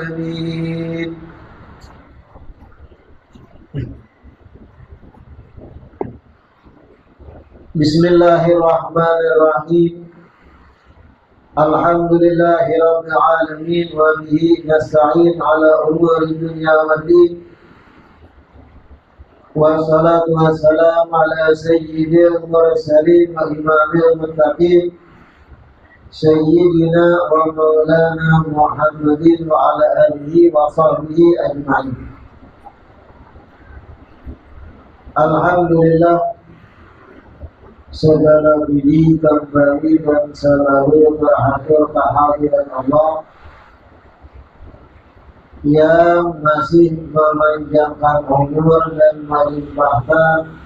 العالمين. بسم الله الرحمن الرحيم. الحمد لله رب العالمين وبه نستعين على أمور الدنيا والدين، والصلاة والسلام على سيد المرسلين وإمام المتقين سيدنا ومولانا محمد وعلى آله وصحبه أجمعين. Alhamdulillah, segala puji kembali dan selalu berhadir kehadiran Allah yang masih memanjangkan umur dan melimpahkan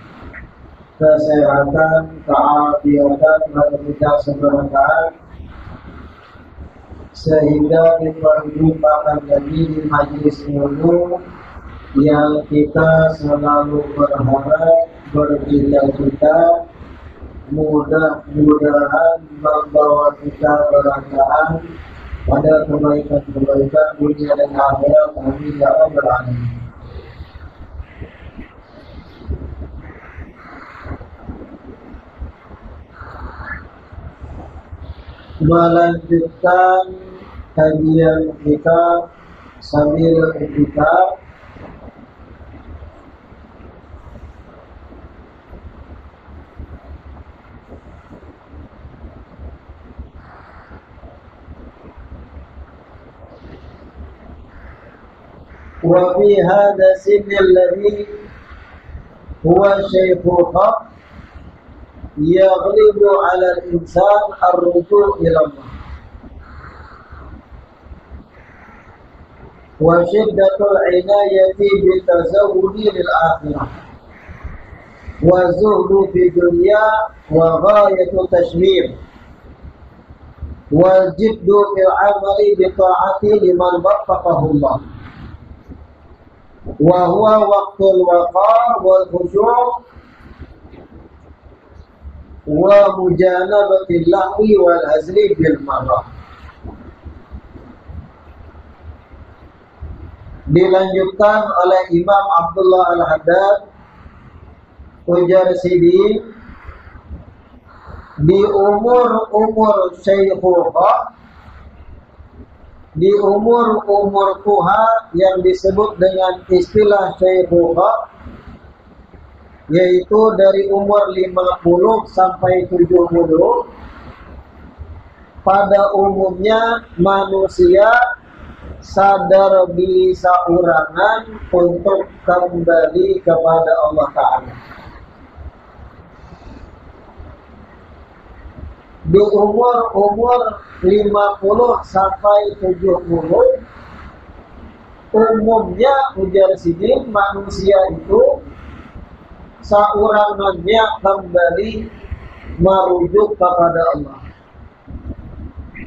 kesehatan, keafiatan, bagi kita seberkahan, sehingga diperjumpakan lagi di majelis ilmu yang kita selalu berharap, bercita-cita, mudah-mudahan membawa kita berangkat pada kebaikan-kebaikan dunia dan akhirat. Amin ya rabbal alamin. Melanjutkan kajian kita sambil kita وفي هذا السن الذي هو شيخوخة يغلب على الإنسان الرجوع إلى الله، وشدة العناية بالتزود للآخرة، والزهد في الدنيا، وغاية التشمير، والجد في العمل بطاعة لمن وفقه الله، وهو وقت الوقار والخشوع ومجانبة اللهو والهزل بالمرة. Dilanjutkan oleh Imam Abdullah Al-Haddad ujar Sidi, di umur syaikhullah, di umur tuha yang disebut dengan istilah syaikhullah, yaitu dari umur 50 sampai 70, pada umumnya manusia sadar bisa urangan untuk kembali kepada Allah Ta'ala. Di umur 50 sampai 70, umumnya ujar Sidin, manusia itu saurangannya kembali merujuk kepada Allah.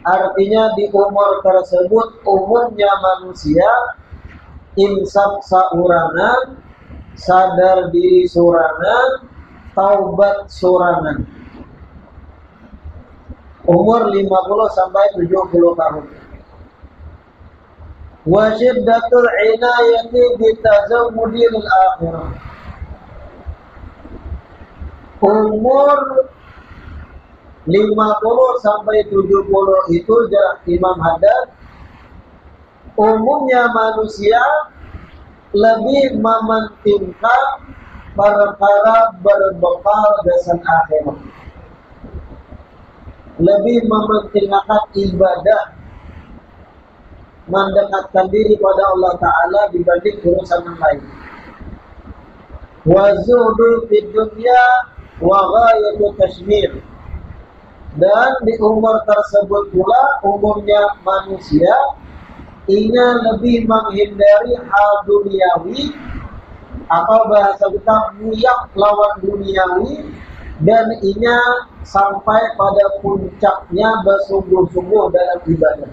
Artinya di umur tersebut umumnya manusia insaf saurangan, sadar diri surangan, taubat surangan. Umur 50 sampai 70 tahun. Wa syiddatul inayati bitazawwudi lil akhirah. Umur 50 sampai 70 itu Imam Haddad, umumnya manusia lebih mementingkan perkara berbekal dasar akhirat, lebih mementingkan ibadah, mendekatkan diri pada Allah Ta'ala dibanding urusan yang lain. Wa zuhdu fid dunya wa ghayatu tashmir. Dan di umur tersebut pula umumnya manusia ingin lebih menghindari hal duniawi, atau bahasa kita muyak lawan duniawi, dan ingin sampai pada puncaknya bersungguh-sungguh dalam ibadah.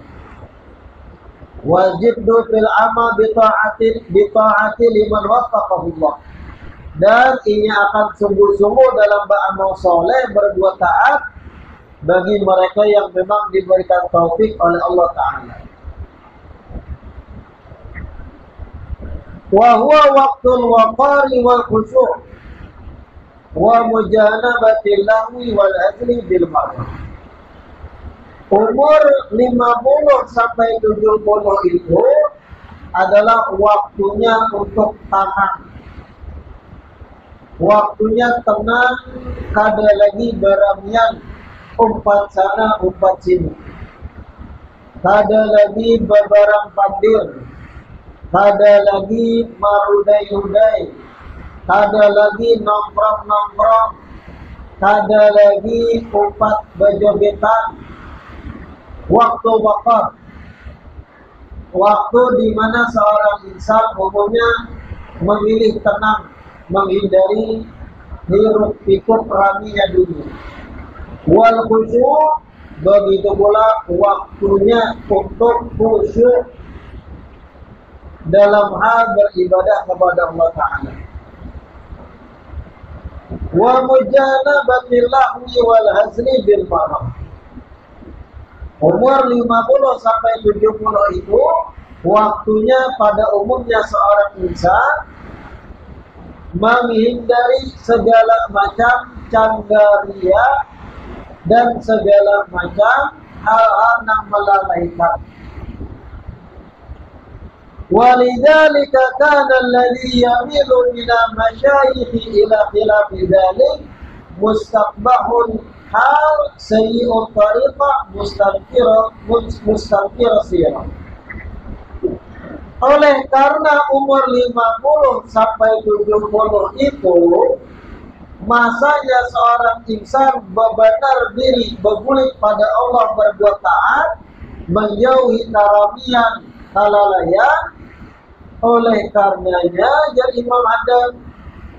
Wajibdu fil amal bita'ati liman waffaqahullah. Dan ini akan sungguh-sungguh dalam beramal soleh, berbuat taat bagi mereka yang memang diberikan taufik oleh Allah Ta'ala. wa huwa waqtul waqari wal khusyu' wa mujanabatil lahwi wal azli bil mar'ah. Umur 50 sampai 70 itu adalah waktunya untuk tenang, waktunya tenang, kada lagi beramian umpat sana umpat sini, kada lagi bebarang pandir, kada lagi marudai-udai, kada lagi nongkrong-nongkrong, kada lagi umpat bejogetan. Waktu wakar, waktu di mana seorang insan umumnya memilih tenang, menghindari hiruk pikuk raminya dunia. Wal khusyuk, begitu pula waktunya untuk khusyuk dalam hal beribadah kepada Allah Ta'ala. Wa mujanabatil lahwi wal hazli bil mar'ah. Umur 50 sampai 70 itu waktunya pada umumnya seorang insan menghindari segala macam canggaria dan segala macam hal-hal yang melalaikan. Walidzalika kana alladhi yamilu ila masyayikhi ila khilafi dzalik mustaqbahun hal sayyi'ut tariqah mustanfira sirah. Oleh karena umur 50 sampai 70 itu masanya seorang insan bebenar diri, bergulit pada Allah, berbuat taat, menjauhi karamian, kelalaian. Oleh karenanya jadi Imam Adam,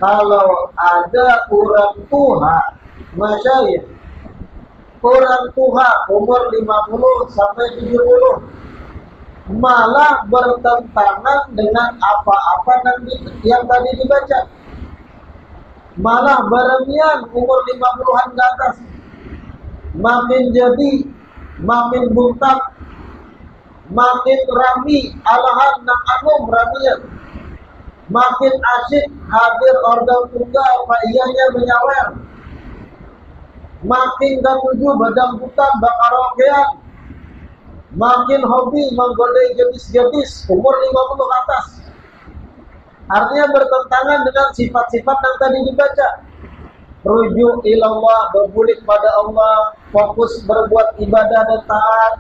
kalau ada orang tua masyayikh, orang tua umur 50 sampai 70 malah bertentangan dengan apa-apa yang tadi dibaca, malah beremian umur 50-an ke atas, makin jadi, makin buntak, makin rami, alahan nang anum ramian, makin asyik hadir organ tunggal, faiyahnya menyawer, makin ketujuh badang butan bakarokean, makin hobi menggodai gadis-gadis umur 50 ke atas. Artinya bertentangan dengan sifat-sifat yang tadi dibaca. Rujuk ilallah, berbulik pada Allah, fokus berbuat ibadah dan taat,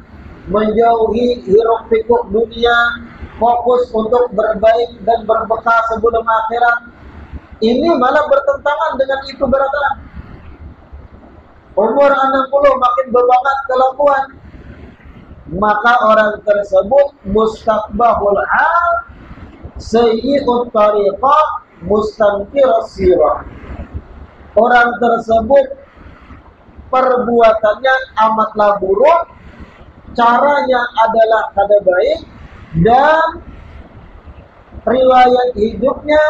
menjauhi hiruk pikuk dunia, fokus untuk berbaik dan berbekal sebelum akhirat. Ini malah bertentangan dengan itu beratan. Umur 60 makin berbangat kelakuan, maka orang tersebut mustaqbahul hal sayyi'ut tariqah mustanfira sirah. Orang tersebut perbuatannya amatlah buruk, caranya adalah kada baik, dan riwayat hidupnya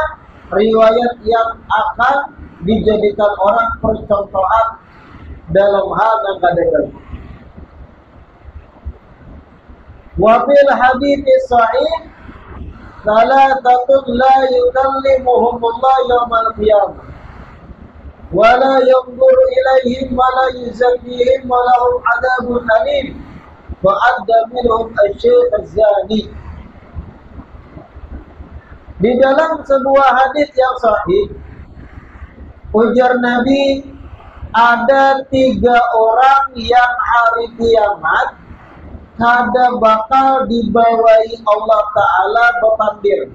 riwayat yang akan dijadikan orang percontohan dalam hal yang kada baik. Wa fil hadits sahih thalathatun la yukallimuhumullah yaumal qiyamah wa la yanzuru ilaihim wa la yuzakkihim wa lahum adzabun alim wa adda minhum asy-syaikh az-zani. Di dalam sebuah hadis yang sahih, ujar Nabi, ada 3 orang yang hari kiamat kada bakal dibawahi Allah Ta'ala bepandir,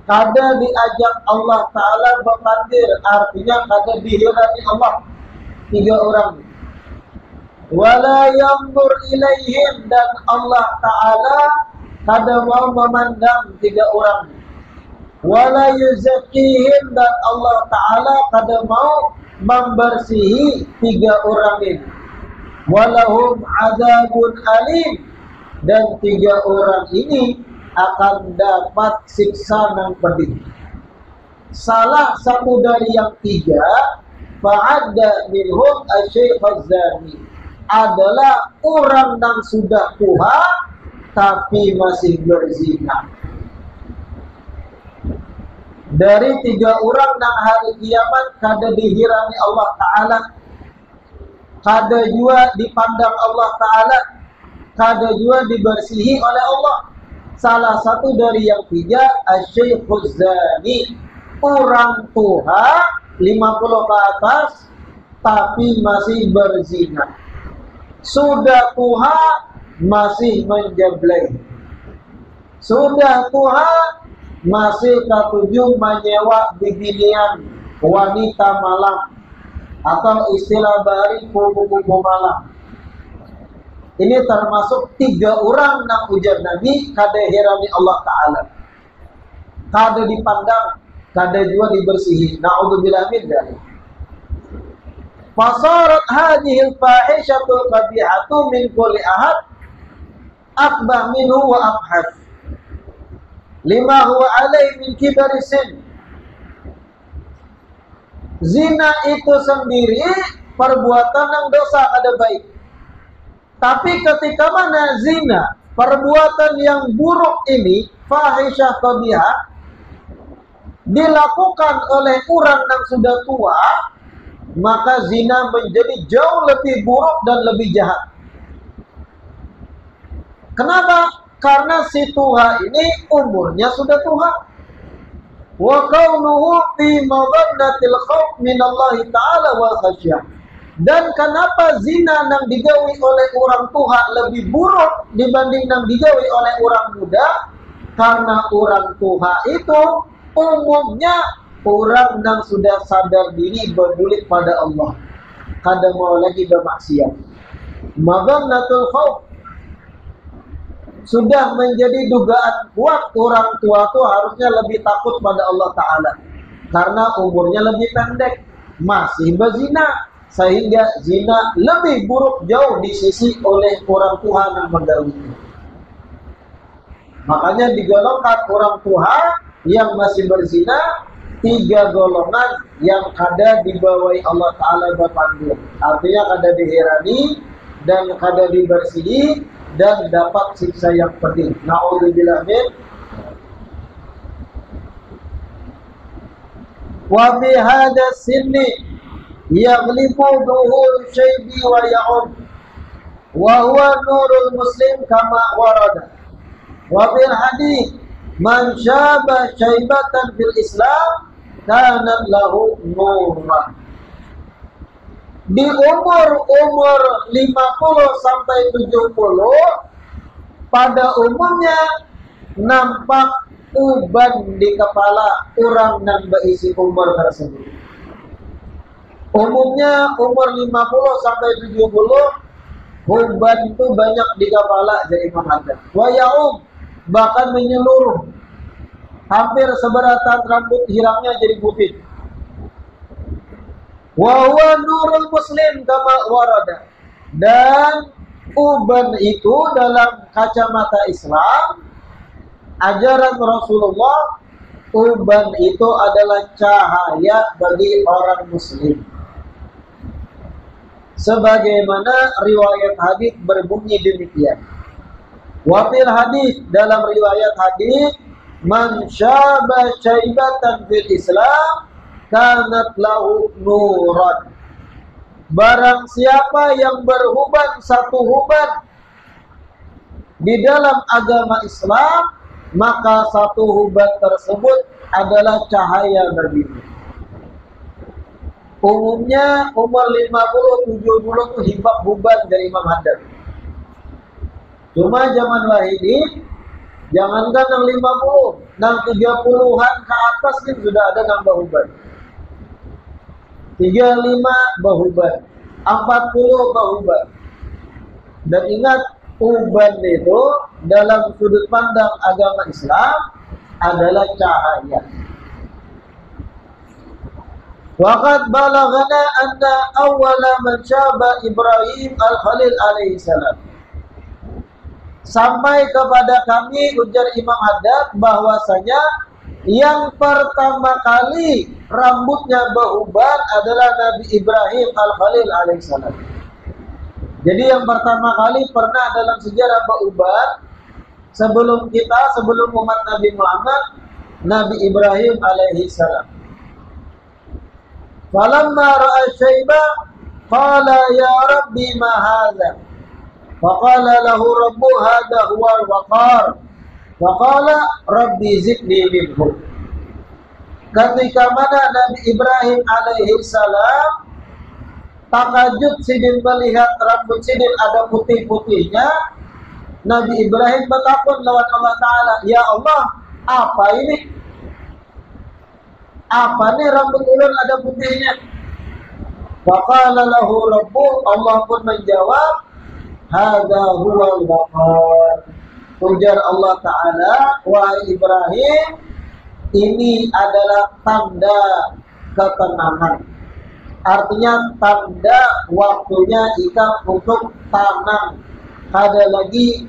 kada diajak Allah Ta'ala bepandir, artinya kada dihirani Allah. 3 orang. Wala yanzur ilaihim, dan Allah Ta'ala kada mau memandang 3 orang. Wala yuzakkihim, dan Allah Ta'ala kada mau membersihi 3 orang ini. Walahum adzabun alim, dan 3 orang ini akan dapat siksa yang pedih. Salah satu dari yang 3, fa'adda minhum asy-syaikh az-zani, adalah orang yang sudah tua tapi masih berzina. dari 3 orang nang hari kiamat kada dihirami Allah Ta'ala, kada jua dipandang Allah Ta'ala, kada jua dibersihi oleh Allah. Salah satu dari yang 3, asyaikhuz zani, orang tua 50 ke atas tapi masih berzina, sudah tua masih menjebleng, sudah tua masih ketujuh menyewa bibinian wanita malam, atau istilah bahari kubu-kubu malam. Ini termasuk 3 orang nang ujar Nabi kada hirami Allah Ta'ala, kada dipandang, kada juga dibersihi. Na'udzubillah min dzalik. Fasarat hadhil fahishatul qabihatu min kulli ahad akbah minhu wa abhad lima huwa alaihi min kibari sin. Zina itu sendiri perbuatan yang dosa kada baik. Tapi ketika mana zina, perbuatan yang buruk ini, fahisyah qabihah, dilakukan oleh orang yang sudah tua, maka zina menjadi jauh lebih buruk dan lebih jahat. Kenapa? Karena si tua ini umurnya sudah tua. Wa kaunuhu fi madhannatil khauf minallahi ta'ala wa khasyah. Dan kenapa zina yang digawi oleh orang tua lebih buruk dibanding yang digawi oleh orang muda? Karena orang tua itu umumnya orang yang sudah sadar diri berbulik pada Allah, kada mau lagi bermaksiat. Madhannatul khauf sudah menjadi dugaan kuat, orang tua itu harusnya lebih takut pada Allah Ta'ala karena umurnya lebih pendek, masih berzina, sehingga zina lebih buruk jauh di sisi oleh orang tua yang menggawi. Makanya digolongkan orang tua yang masih berzina 3 golongan yang kada dibawahi Allah Ta'ala berpandu. Artinya kada dihirani dan kada dibersihi dan dapat siksa yang pedih. Na'udzubillah min. Wa bi hadha sinni yaghlibu duhul syaibi wa ya'ud wa huwa nurul muslim kama warada. Wa bil hadith man syaba syaibatan fil Islam kana lahu nurun. Di umur 50 sampai 70 pada umumnya nampak uban di kepala orang yang berisi umur tersebut. Umumnya umur 50 sampai 70 uban itu banyak di kepala jadi Imam Haddad. Wa ya'um, bahkan menyeluruh, hampir seberatan rambut hirangnya jadi putih. Wa huwa nurul muslim kama warada. Dan uban itu dalam kacamata Islam, ajaran Rasulullah, uban itu adalah cahaya bagi orang muslim. Sebagaimana riwayat hadis berbunyi demikian. Wa fil hadis, dalam riwayat hadis, man syaba syaibatan fil Islam kanat lahu nuran. Barang siapa yang berhuban satu huban di dalam agama Islam, maka satu huban tersebut adalah cahaya berbina. Umumnya umur 50-70 itu hibak huban dari Imam Haddad. Cuma zaman wahidi, jangankan yang 50, yang 30-an ke atas ini sudah ada nambah huban. 35 bahuban, 40 bahuban. Dan ingat, uban itu dalam sudut pandang agama Islam adalah cahaya. Waqad balaghana anna awwala man syaba Ibrahim al-Khalil alaihi salam. Sampai kepada kami, ujar Imam Haddad, bahwasanya yang pertama kali rambutnya beruban adalah Nabi Ibrahim al-Khalil alaihissalam. Jadi yang pertama kali pernah dalam sejarah beruban sebelum kita, sebelum umat Nabi Muhammad, Nabi Ibrahim alaihi salam. Falamma ra'a syaiba qala ya rabbi ma hadha. Faqala lahu rabbu hadha huwa al-waqar. Faqala rabbi zidni minhu. Ketika mana Nabi Ibrahim alaihi salam takajud sidin melihat rambut sidin ada putih-putihnya, Nabi Ibrahim bertakun lawan Allah Ta'ala, ya Allah, apa ini? Apa nih rambut ulun ada putihnya? Faqala lahu rabbu, Allah pun menjawab, hadza huwal waqar. Ujar Allah Ta'ala, wahai Ibrahim, ini adalah tanda ketenangan. Artinya tanda waktunya jika untuk tanam. Ada lagi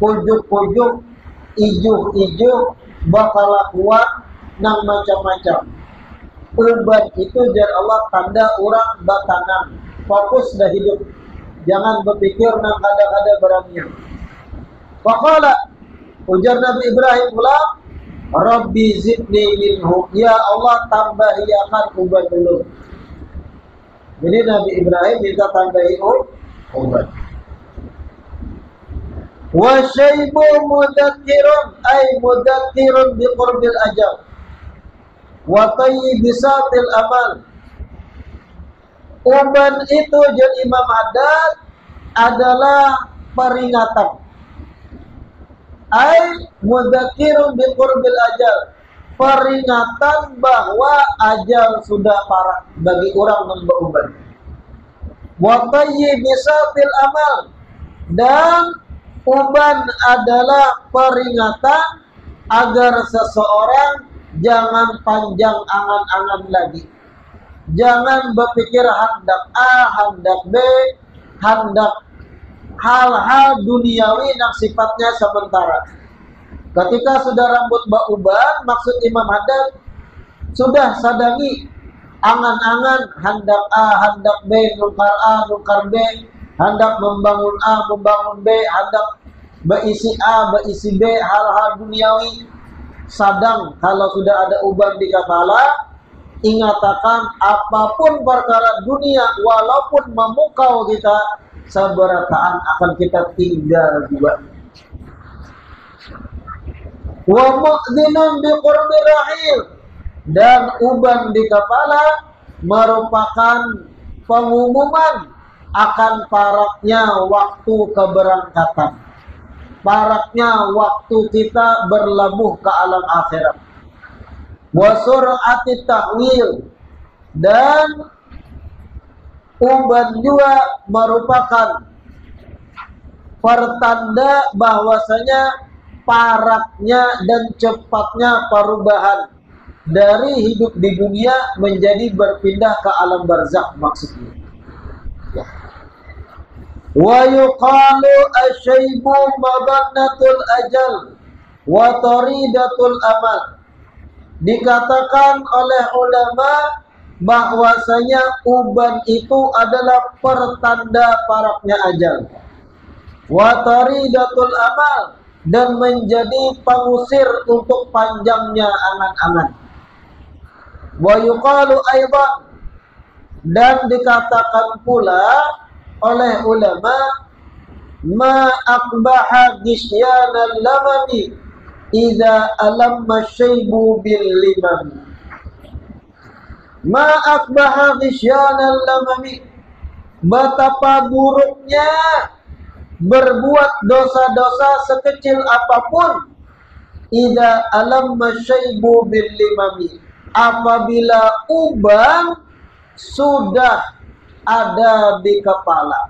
pujuk-pujuk, ijuh-ijuh, bakal kuat, nang macam-macam. Uban itu jar Allah tanda orang batanam. Fokus dah hidup. Jangan berpikir nang kada-kada berangnya. Faqala, ujar Nabi Ibrahim pula, Rabbi zidni minhu. Ya Allah tambahi akan uban dulu. Jadi Nabi Ibrahim minta tambahi uban. Wa syaibu mudakkirun ay mudakkirun biqurbil ajal. Wa tayyibisatil amal. Uban itu jadi Imam Haddad adalah peringatan. Ay mudakkirun biqurbil ajal. Peringatan bahwa ajal sudah parah bagi orang yang beruban. Wa tayyibisatil amal. Dan uban adalah peringatan agar seseorang jangan panjang angan-angan lagi. Jangan berpikir hendak A, hendak B, hendak hal-hal duniawi yang sifatnya sementara. Ketika sudah rambut bauban, maksud Imam Haddad, sudah sadangi angan-angan hendak A, hendak B, nukar A, nukar B, hendak membangun A, membangun B, hendak berisi A, berisi B, hal-hal duniawi. Sadang kalau sudah ada uban di kepala, ingatakan apapun perkara dunia, walaupun memukau kita, seberataan akan kita tinggal juga. Wa mu'dzinun biqurbi rahil. Dan uban di kepala merupakan pengumuman akan paraknya waktu keberangkatan, paraknya waktu kita berlabuh ke alam akhirat. Wa sur'ati tahwil. Dan uban juga merupakan pertanda bahwasanya paraknya dan cepatnya perubahan dari hidup di dunia menjadi berpindah ke alam barzakh maksudnya. Wa yuqalu asyaibu mabannatul ajal wa taridatul amal. Dikatakan oleh ulama bahwasanya uban itu adalah pertanda paraknya ajal. Wa taridatul amal, dan menjadi pengusir untuk panjangnya angan-angan. Wa yuqalu aidan, dan dikatakan pula oleh ulama, ma akbaha gisyanal lamami idza alamma syaibu bil limam. Ma akbaha gisyanal lamami, betapa buruknya berbuat dosa-dosa sekecil apapun. Idza alamma syaibu bil limami, apabila uban sudah ada di kepala,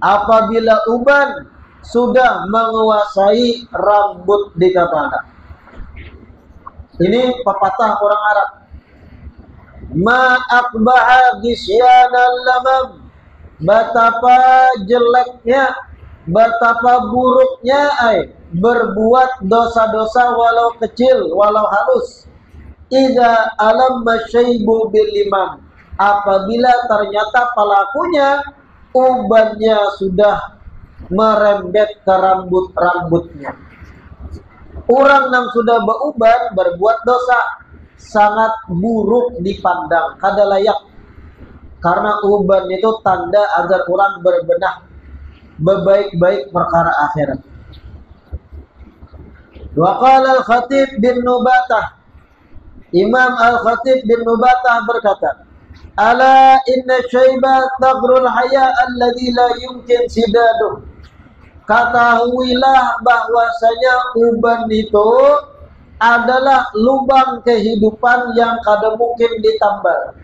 apabila uban sudah menguasai rambut di kepala. Ini pepatah orang Arab. Ma akbaha gisyanal lamam, betapa jeleknya, betapa buruknya berbuat dosa-dosa walau kecil, walau halus. Idza alamma syaibu bil limam, apabila ternyata pelakunya ubannya sudah merembet ke rambut-rambutnya. Orang yang sudah beuban berbuat dosa sangat buruk dipandang, kada layak. Karena uban itu tanda agar orang berbenah bebaik-baik perkara akhirat. Wa qala al-Khatib bin Nubatah, Imam al-Khatib bin Nubatah berkata, ala inna syaiba taghrul haya alladhi la yumkin sidaduh. Ketahuilah bahwasanya uban itu adalah lubang kehidupan yang kada mungkin ditambal.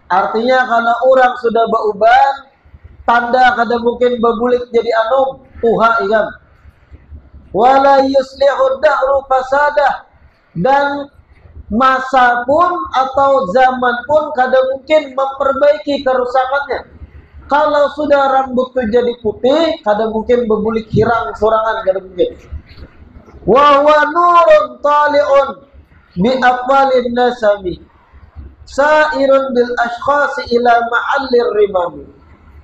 Artinya kalau orang sudah beuban, tanda kada mungkin berbulik jadi anum, tuha igam. Wala yuslihud dahru fasadah, dan masa pun atau zaman pun kada mungkin memperbaiki kerusakannya. Kalau sudah rambut itu jadi putih, kada mungkin berbulik hirang sorangan, kada mungkin. Wa huwa nurun tali'un bi aqwalin nasami sairun bil ashkhasi ila ma'allir rimami.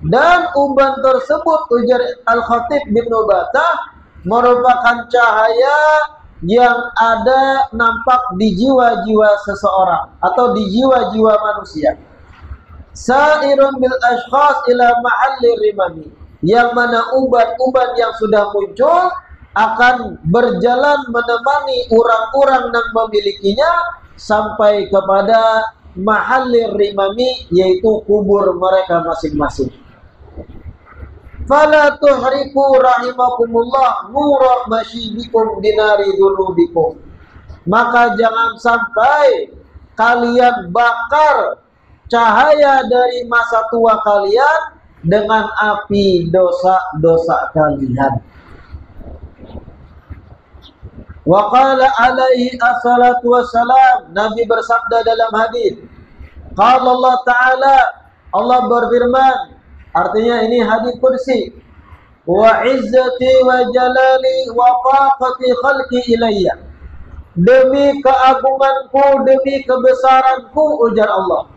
Dan uban tersebut, ujar Al-Khatib bin Nubatah, merupakan cahaya yang ada nampak di jiwa-jiwa seseorang atau di jiwa-jiwa manusia. Sairun bil ashkhas ila ma'alli rimami, yang mana uban-uban yang sudah muncul akan berjalan menemani orang-orang yang memilikinya sampai kepada mahalli rimami, yaitu kubur mereka masing-masing. Fala tuhriku rahimakumullah nura masyidikum binari dunubikum. Maka jangan sampai kalian bakar cahaya dari masa tua kalian dengan api dosa-dosa kalian. Wa qala alaihi assalatu wassalam, Nabi bersabda dalam hadis, qala Allah Ta'ala, Allah berfirman, artinya ini hadis kursi, wa izzati wa jalali wa taqati khalqi ilayya, demi keagunganku, demi kebesaranku, ujar Allah,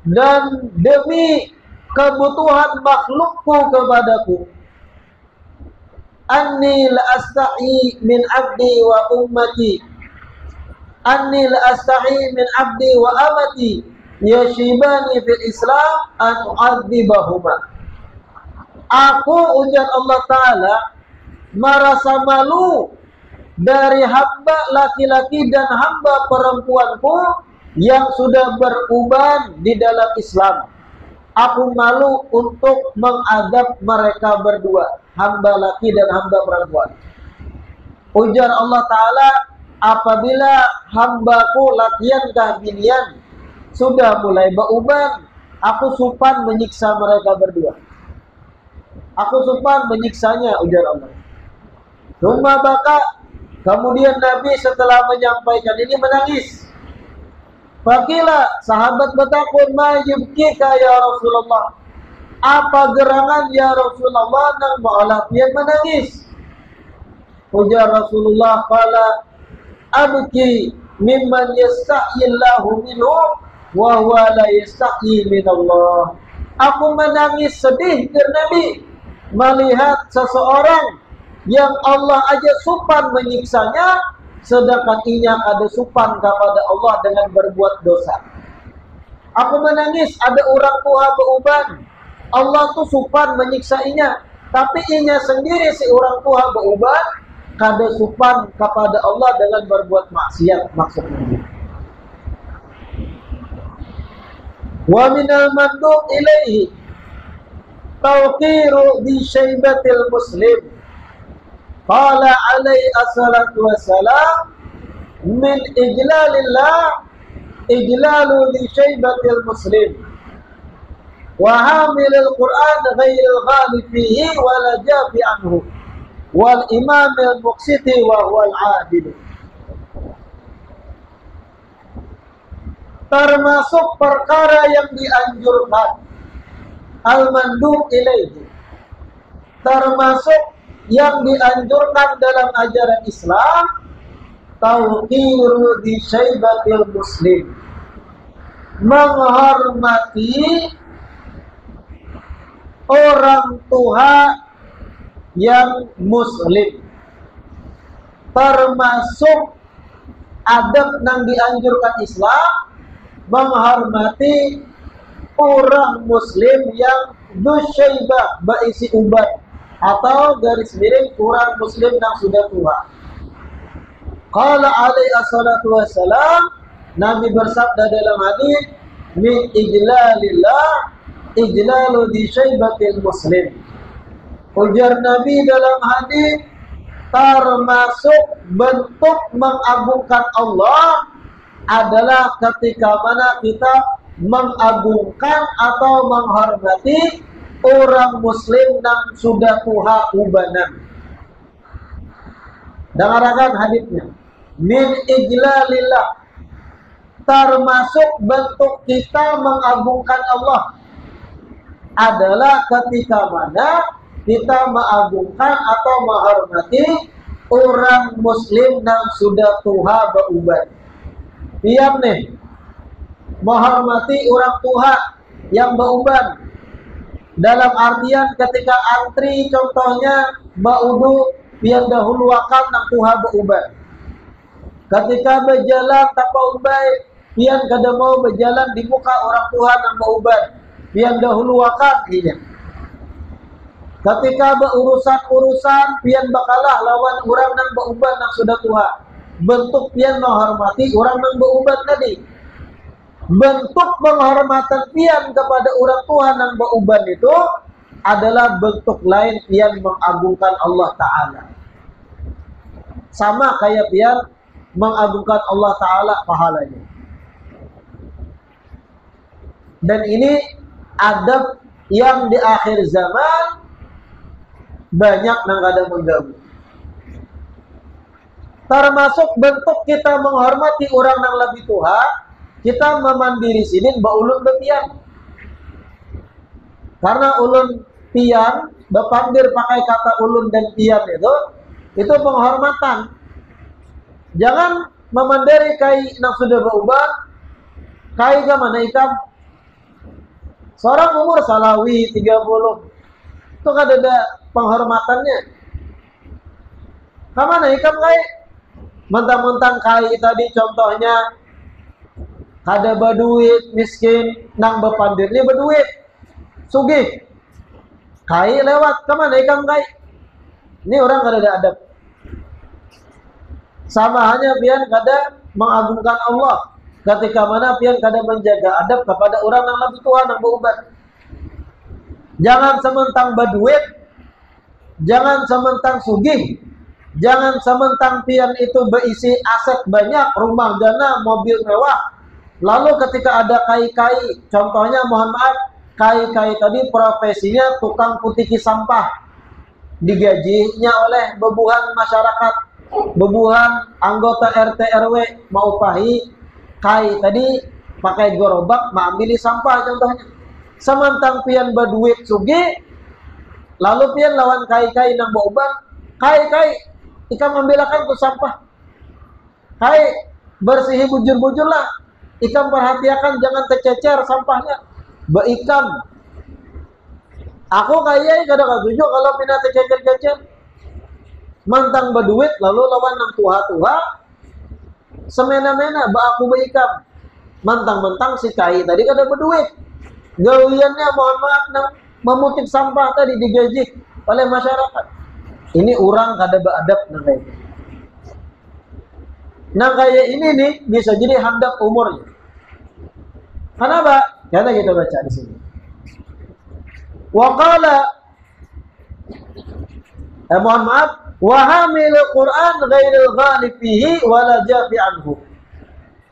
dan demi kebutuhan makhlukku kepadaku, anni la astahi min abdi wa ummati, anni la astahi min abdi wa amati yashibani fil Islam an u'adzibahuma. Aku, ujar Allah Ta'ala, merasa malu dari hamba laki-laki dan hamba perempuanku yang sudah beruban di dalam Islam. Aku malu untuk mengadab mereka berdua, hamba laki dan hamba perempuan. Ujar Allah Ta'ala, apabila hambaku lakian kah binian sudah mulai beruban, aku supan menyiksa mereka berdua. Aku supan menyiksanya, ujar Allah. Rumah baka, kemudian Nabi setelah menyampaikan ini menangis. Fakila, sahabat bertakun, ma yubkika ya Rasulullah, apa gerangan ya Rasulullah nang ma'alah pian menangis? Ujar Rasulullah, qala abki mimman yastahillahu minhu wa huwa la yastahi minallah. Aku menangis sedih, kata Nabi, melihat seseorang yang Allah aja supan menyiksanya, sedangkan ia ada supan kepada Allah dengan berbuat dosa. Aku menangis, ada orang tua beruban, Allah tuh supan menyiksainya, tapi inya sendiri si orang tua beruban kada supan kepada Allah dengan berbuat maksiat, maksudnya. Wa minal mandub ilaihi tawqiru di syaibatil muslim. Qala alaihi assalatu wassalam, min ijlalillah ijlalu li syaibatil muslim wa hamilil Qur'an ghairil ghalib fihi wa la jafi anhu wal imamil muqsiti wa huwal adil. Termasuk perkara yang dianjurkan, al-mandub ilaihi, termasuk yang dianjurkan dalam ajaran Islam, tauqiru di syaibatil muslim, menghormati orang tua yang muslim. termasuk adab yang dianjurkan Islam menghormati orang muslim yang dusyaibah berisi uban atau garis miring orang muslim yang sudah tua. Qala alaihi assalatu wassalam, Nabi bersabda dalam hadis, min ijlalillah ijlalu di syaibatil muslim. Ujar Nabi dalam hadis, termasuk bentuk mengagungkan Allah adalah ketika mana kita mengagungkan atau menghormati orang muslim yang sudah tua ubanan. Dengarkan hadisnya. Min ijlalillah, termasuk bentuk kita mengagungkan Allah adalah ketika mana kita mengagungkan atau menghormati orang muslim yang sudah tua beuban. Diam nih, menghormati orang tua yang beuban dalam artian ketika antri contohnya baudu pian dahulu akan nang tua beuban. Ketika berjalan tanpa umbai pian kada mau berjalan di muka orang tua nang beuban pian dahulu akan ini. Ketika berurusan-urusan pian bakalah lawan orang nang beuban nang sudah tua. Bentuk pian menghormati orang nang beuban tadi. Bentuk penghormatan pian kepada orang tua nang beuban itu adalah bentuk lain pian mengagungkan Allah Ta'ala. Sama kayak pian mengagungkan Allah Ta'ala pahalanya. Dan ini adab yang di akhir zaman banyak nang kada mengganggu. Termasuk bentuk kita menghormati orang yang lebih tua, kita memandiri sini baulun bepian. Karena ulun pian, bepandir pakai kata ulun dan pian itu penghormatan. Jangan memandiri kai yang sudah berubah, kai ke mana ikam. Seorang umur salawi 30, itu kan ada penghormatannya. Kamana ikam kai? Mentang-mentang kai tadi contohnya kada berduit, miskin, nang bepandirnya berduit, sugih. Kai lewat, kemana ikam kai? Ini orang kada ada adab. Sama hanya pian kada mengagungkan Allah. Ketika mana pian kada menjaga adab kepada orang yang lebih tua yang berubat. Jangan sementang berduit, jangan sementang sugih, jangan sementang pian itu berisi aset banyak, rumah dana, mobil mewah. Lalu ketika ada kai-kai, contohnya mohon maaf, kai-kai tadi profesinya tukang putiki sampah, digajinya oleh bebuhan masyarakat, bebuhan anggota RT RW mau pahi, kai tadi pakai gerobak mengambil sampah contohnya. Sementang pian berduit sugi, lalu pian lawan kai-kai nang bauban, kai-kai ikan membelakan ke sampah, kai bersihi bujur-bujur lah, ikan perhatikan jangan tercecer sampahnya, beikam. Aku kayaknya kadang setuju kalau pindah tercecer-cecer. Mantang berduit lalu lawan nang tuha-tuha, semena-mena aku beikam. Mantang-mentang si kai tadi kada berduit. Gawiannya mohon maaf nang memutik sampah tadi digaji oleh masyarakat. Ini orang kada beradab nang kayak ini. Nang kayak ini nih bisa jadi handap umurnya. Kenapa? Karena kita baca di sini. Waqala mohon maaf, wa hamilul Quran ghairil ghalib fihi wala jafi anhu.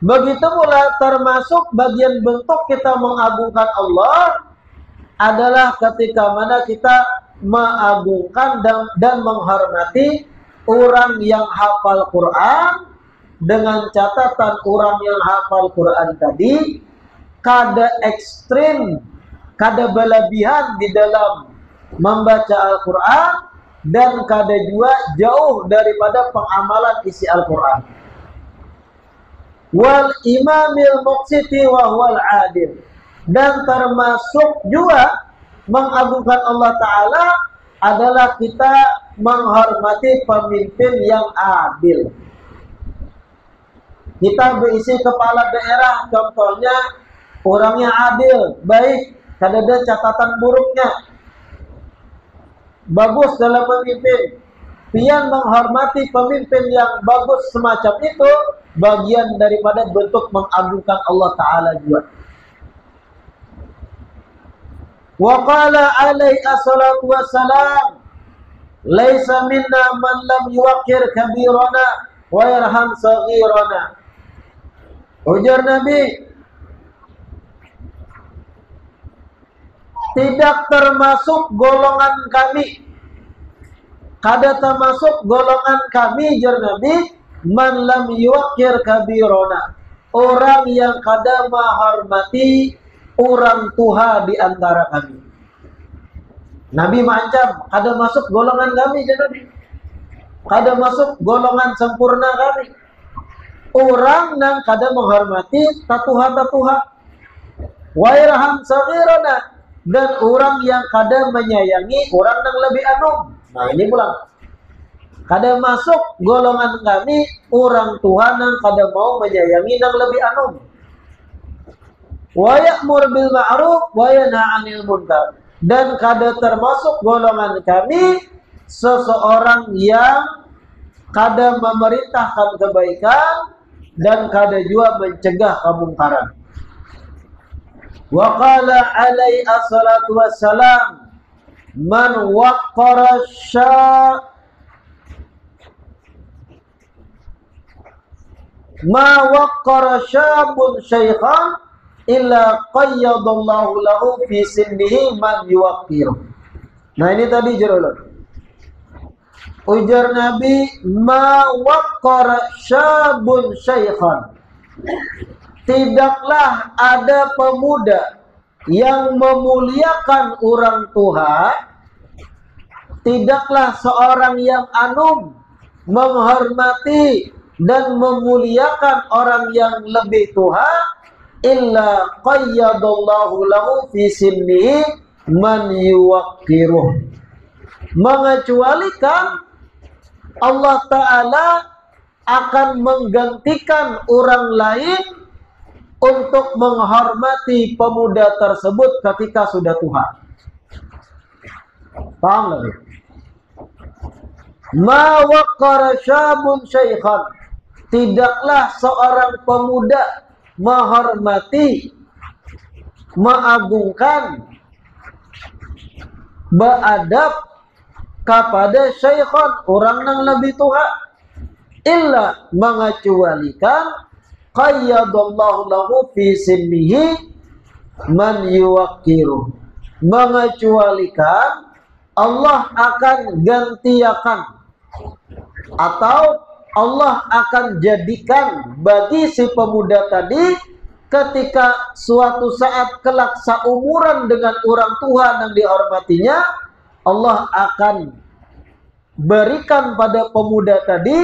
Begitu pula termasuk bagian bentuk kita mengagungkan Allah adalah ketika mana kita mengagungkan dan menghormati orang yang hafal Quran, dengan catatan orang yang hafal Quran tadi kada ekstrim, kada berlebihan di dalam membaca Al-Quran, dan kada juga jauh daripada pengamalan isi Al-Quran. Wal imamil muqsiti wa huwal adil, dan termasuk juga mengagungkan Allah Ta'ala adalah kita menghormati pemimpin yang adil. Kita berisi kepala daerah, contohnya orangnya adil, baik, kada ada catatan buruknya, bagus dalam memimpin. Pian menghormati pemimpin yang bagus semacam itu bagian daripada bentuk mengagungkan Allah Ta'ala juga. Wa qala alaihi assalatu wassalam, laisa minna man lam yuwaqqir kabirana wa yarham saghirana. Ujar Nabi, tidak termasuk golongan kami, kada termasuk golongan kami, jar Nabi, man lam yuwaqqir kabirana, orang yang kada menghormati orang tua di antara kami. Nabi mengancam, kada masuk golongan kami, jar Nabi, kada masuk golongan sempurna kami. Orang yang kada menghormati tatuha-tatuha, wa yarham saghirana, dan orang yang kada menyayangi orang yang lebih anum. Nah ini pulang, kada masuk golongan kami orang tua yang kada mau menyayangi yang lebih anum. Wa ya'mur bil ma'ruf wa yanha 'anil munkar, dan kada termasuk golongan kami seseorang yang kada memerintahkan kebaikan dan kada juga mencegah kemungkaran. Wa qala alaihi assalatu wassalam, man waqqara ma waqqara syabun syaikhan illa qayyadallahu lahu fi sinnihi man yuwaqqir. Nah ini tadi jerolot. Ujar Nabi, ma waqqara syabun syaikhan, tidaklah ada pemuda yang memuliakan orang tua, tidaklah seorang yang anum menghormati dan memuliakan orang yang lebih tua, illa qayyadallahu lahu fi sinnihi man yuwaqqiruh, mengecualikan Allah Ta'ala akan menggantikan orang lain untuk menghormati pemuda tersebut ketika sudah tua. Paham lagi? Ma waqqara syabun syaikhan, tidaklah seorang pemuda menghormati, mengagungkan, beradab kepada syaikhan, orang yang lebih tua, illa mengecualikan qayyadallahu lahu fi sinnihi man yuwaqqiru, mengecualikan Allah akan gantiakan atau Allah akan jadikan bagi si pemuda tadi ketika suatu saat kelak seumuran dengan orang tua yang dihormatinya, Allah akan berikan pada pemuda tadi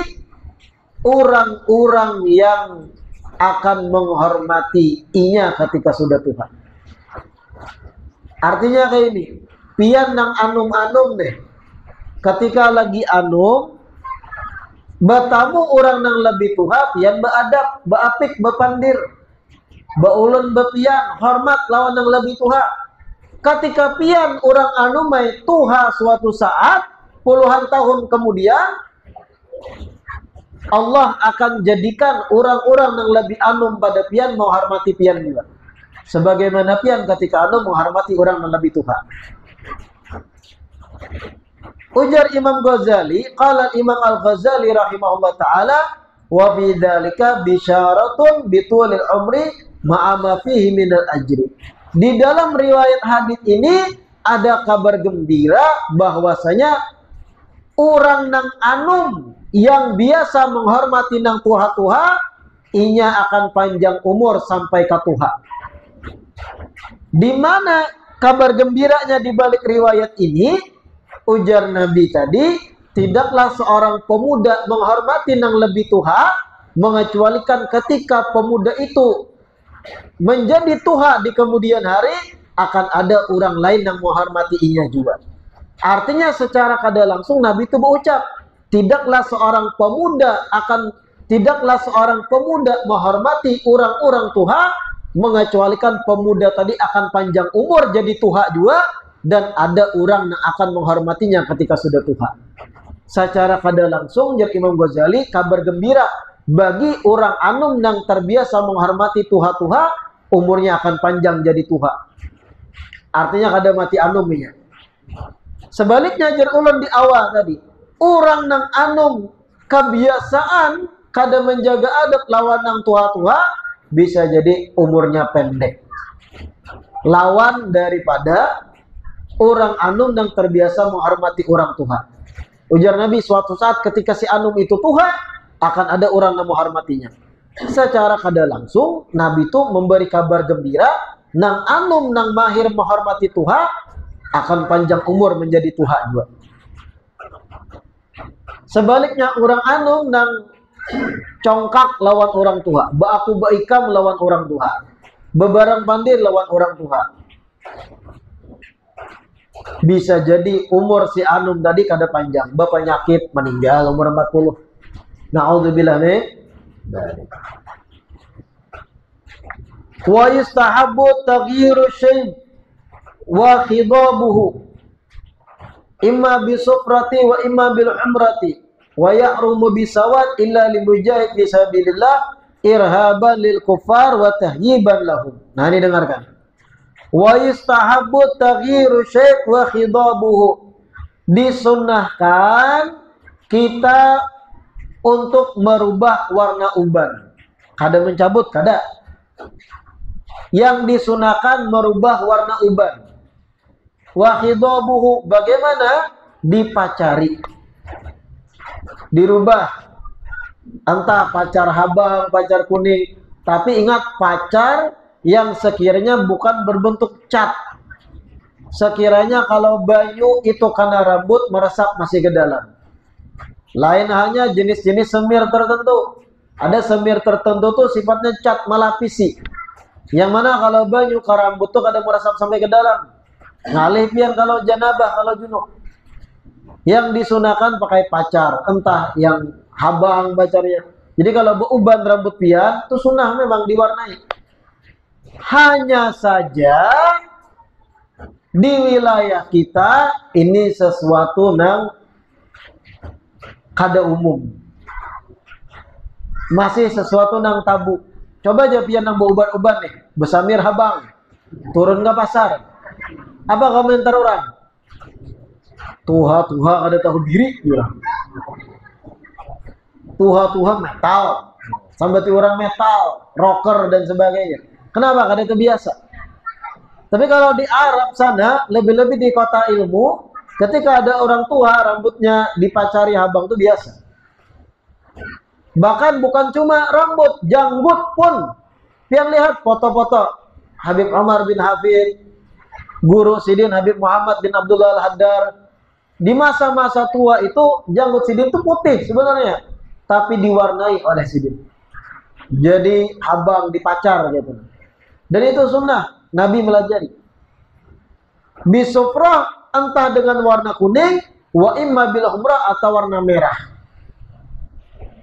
orang-orang yang akan menghormati inya ketika sudah tua. Artinya kayak ini, pian nang anum-anum deh, ketika lagi anum, bertamu orang nang lebih tua, pian beadab, beapik, bepandir, beulun, bepian, hormat lawan nang lebih tua. Ketika pian orang anumai tuha suatu saat, puluhan tahun kemudian, Allah akan jadikan orang-orang yang lebih anum pada pian menghormati pian juga. Sebagaimana pian ketika anum menghormati orang yang lebih tuha. Ujar Imam Ghazali, qala Imam Al-Ghazali rahimahullah ta'ala, wa bidzalika bisyaratun bitulil umri ma'a ma fihi minal ajri. Di dalam riwayat hadits ini ada kabar gembira bahwasanya orang nang anum yang biasa menghormati nang tuha-tuha, inya akan panjang umur sampai ke tuha. Di mana kabar gembiranya di balik riwayat ini? Ujar Nabi tadi, tidaklah seorang pemuda menghormati nang lebih tuha, mengecualikan ketika pemuda itu menjadi tuha di kemudian hari, akan ada orang lain yang menghormati inya juga. Artinya secara kada langsung Nabi itu berucap, tidaklah seorang pemuda menghormati orang-orang tua, mengecualikan pemuda tadi akan panjang umur jadi tua juga, dan ada orang yang akan menghormatinya ketika sudah tua. Secara kada langsung jar Imam Ghazali, kabar gembira bagi orang anum yang terbiasa menghormati tua-tua, umurnya akan panjang jadi tua. Artinya kada mati anumnya. Sebaliknya jar ulun di awal tadi, orang nang anum kebiasaan kada menjaga adab lawan nang tua-tua, bisa jadi umurnya pendek. Lawan daripada orang anum yang terbiasa menghormati orang tua. Ujar Nabi, suatu saat ketika si anum itu tua, akan ada orang yang menghormatinya. Secara kada langsung, Nabi itu memberi kabar gembira, nang anum nang mahir menghormati tua, akan panjang umur menjadi tua juga. Sebaliknya orang anum nang congkak lawan orang tua, baaku baikam lawan orang tua, bebarang pandir lawan orang tua, bisa jadi umur si anum tadi kada panjang, berpenyakit meninggal umur 40. Na'udzubillah min dzalik. Wa yustahabbu taghyiru syai' wa khidabuhu imma bisufrati wa imma bil umrati wa yahrumu bisawat illa limujahid fi sabilillah irhaban lil kuffar wa tahyiban lahum. Nah, ini dengarkan. Wa yustahabbu taghyiru syai' wa khidabuhu. Disunnahkan kita untuk merubah warna uban. Kada mencabut, kada. Yang disunahkan merubah warna uban. Wa khidabuhu, bagaimana? Dipacari. Dirubah. Entah pacar habang, pacar kuning. Tapi ingat, pacar yang sekiranya bukan berbentuk cat. Sekiranya kalau banyu itu karena rambut meresap masih ke dalam. Lain hanya jenis-jenis semir tertentu. Ada semir tertentu tuh sifatnya cat melapisi. Yang mana kalau banyu ke rambut tuh kadang meresap sampai ke dalam. Ngalih pian kalau janabah, kalau junub. Yang disunahkan pakai pacar, entah yang habang pacarnya. Jadi kalau beuban rambut pian, itu sunnah memang diwarnai. Hanya saja di wilayah kita ini sesuatu yang kada umum. Masih sesuatu yang tabu. Coba aja pian yang beuban-uban nih, besamir habang, turun ke pasar. Apa komentar orang? Tuha ada tahu diri bilang. Tuha metal. Sampai orang metal, rocker dan sebagainya. Kenapa? Karena itu biasa. Tapi kalau di Arab sana, lebih-lebih di kota ilmu, ketika ada orang tua rambutnya dipacari habang itu biasa. Bahkan bukan cuma rambut, janggut pun. Pian lihat foto-foto Habib Umar bin Hafid, Guru Sidin Habib Muhammad bin Abdullah Al-Haddar. Di masa-masa tua itu janggut Sidin itu putih sebenarnya, tapi diwarnai oleh Sidin. Jadi habang dipacar gitu. Dan itu sunnah, Nabi melajari. Bisufrah entah dengan warna kuning, wa imma bil humrah atau warna merah.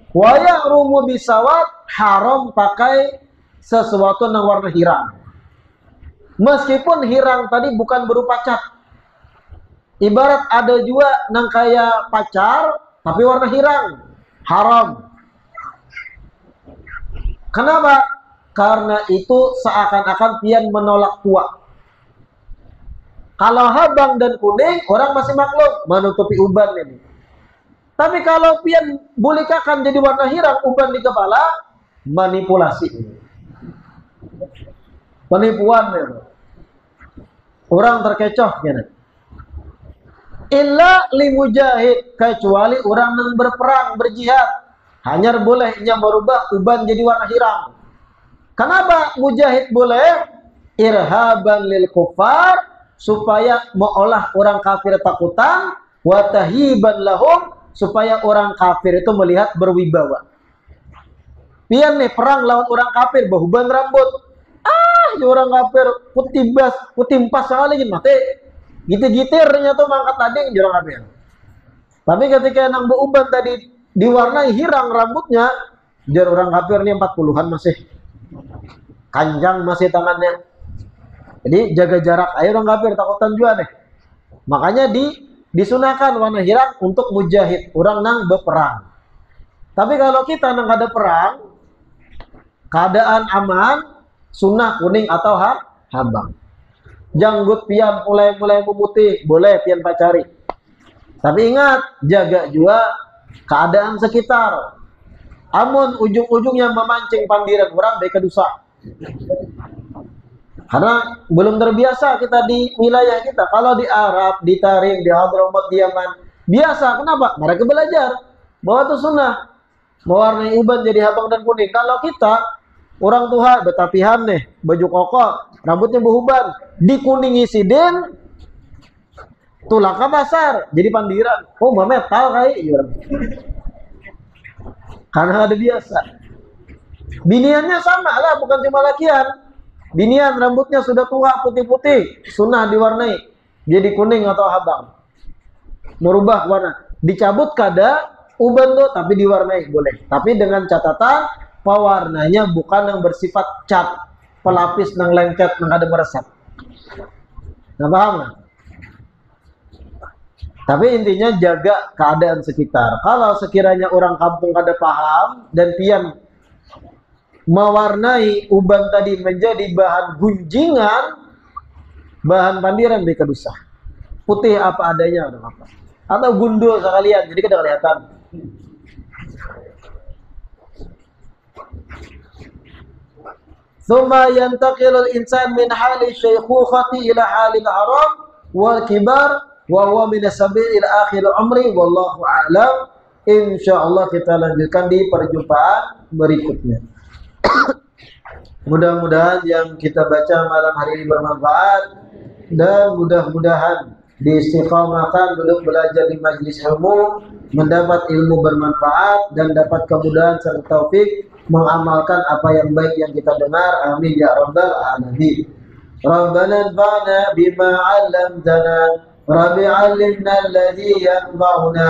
Wa yahrumu bisawat, haram pakai sesuatu yang warna hirang. Meskipun hirang tadi bukan berupa cat. Ibarat ada juga nang kayak pacar tapi warna hirang, haram. Kenapa? Karena itu seakan-akan pian menolak tua. Kalau habang dan kuning orang masih maklum menutupi uban ini. Tapi kalau pian bulikakan jadi warna hirang uban di kepala, manipulasi. Penipuan ya. Orang terkecoh gitu. Illa limujahid, kecuali orang yang berperang, berjihad. Hanya bolehnya merubah uban jadi warna hirang. Kenapa mujahid boleh? Irhaban lil kufar, supaya mengolah orang kafir takutan, wa tahyiban lahum, supaya orang kafir itu melihat berwibawa. Pian nih perang lawan orang kafir, bahuban rambut. Orang kafir putih pas sekali mati. gitir-gitirnya tuh mangkat tadi jurang kapir. Tapi ketika nang beuban tadi diwarnai hirang rambutnya, jar orang kafir nih 40-an masih kanjang masih tangannya. Jadi jaga jarak, ayo orang kafir takutan juga deh. Makanya disunahkan warna hirang untuk mujahid, orang nang berperang. Tapi kalau kita nang ada perang, keadaan aman, sunnah kuning atau habang. Janggut pian mulai memutih, boleh pian pacari. Tapi ingat, jaga juga keadaan sekitar. Amun ujung-ujungnya memancing pandiran orang baik dosa. Karena belum terbiasa kita di wilayah kita. Kalau di Arab, di Tarim, di Hadramaut, di Yaman, biasa. Kenapa? Mereka belajar bahwa itu sunnah mewarnai uban jadi habang dan kuning. Kalau kita orang tua betapihan nih, baju koko, rambutnya beruban, dikuningi siden, tulangnya basar, jadi pandiran. Oh, metal kayak iya. Karena ada biasa. Biniannya sama lah, bukan cuma lakian. Binian rambutnya sudah tua putih-putih, sunnah diwarnai jadi kuning atau habang. Merubah warna, dicabut kada uban tuh tapi diwarnai boleh. Tapi dengan catatan pewarnanya bukan yang bersifat cat, pelapis nang lengket nang ada meresap. Nah, paham nggak? Tapi intinya jaga keadaan sekitar. Kalau sekiranya orang kampung kada paham dan pian mewarnai uban tadi menjadi bahan gunjingan, bahan pandiran mereka dosa. Putih apa adanya atau apa? Atau gundul sekalian, jadi kada kelihatan. Thumma yantaqilul insan min hali syaikhukhati ila halil haram wal kibar wa huwa min as-sabil ila akhir umri wallahu a'lam. Insyaallah kita lanjutkan di perjumpaan berikutnya. Mudah-mudahan yang kita baca malam hari ini bermanfaat dan mudah-mudahan diistiqomahkan duduk belajar di majelis ilmu, mendapat ilmu bermanfaat dan dapat kemudahan serta taufik mengamalkan apa yang baik yang kita dengar. Amin ya rabbal alamin. Rabbana anfa'na bima 'allamtana, Rabbi 'allimna alladhi yanfa'una,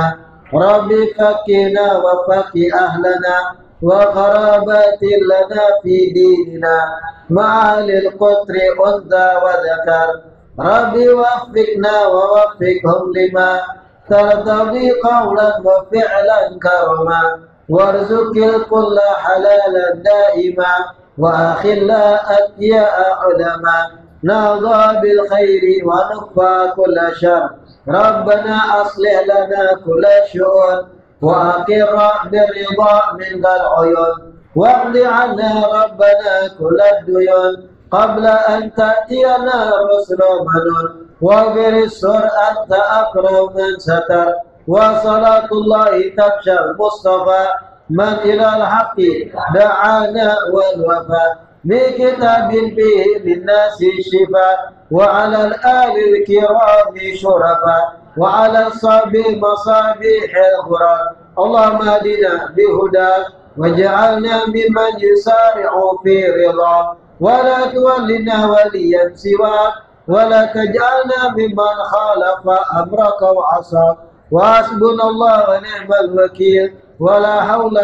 Rabbi fakkina wa fakki ahlana wa qarabatin lana fi dinina ma'alil qutri unta wa zakar. Rabbi waffiqna wa waffiqhum lima tartadi qawlan wa fi'lan karama warzuqil kulla halalan daima wa akhilla atya'a ulama nadha bil khairi wa nukfa kulla syar. Rabbana aslih lana kulla syu'un wa aqirra birridha min dal uyun waqdi 'anna rabbana kulla duyun qabla an ta'tiyana rusulun manun wa birisur anta akram man satar wa salatullahi tabshal mustafa man ilal haqqi da'ana wal wafa bi kitabin fihi linnasi shifa wa 'alal alil kirami syurafa wa 'alal sabil masabihil ghurab. Allahumma hadina bihuda waj'alna mimman yusari'u fi ridha ولا تولنا وليا سواك ولا تجعلنا ممن خالف أمرك وعصاك وحسبنا الله ونعم الوكيل ولا حول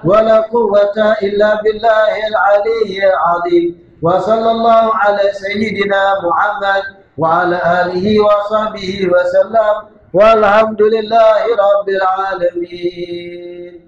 ولا قوة إلا بالله العلي العظيم وصلى الله على سيدنا محمد وعلى آله وصحبه وسلم والحمد لله رب العالمين.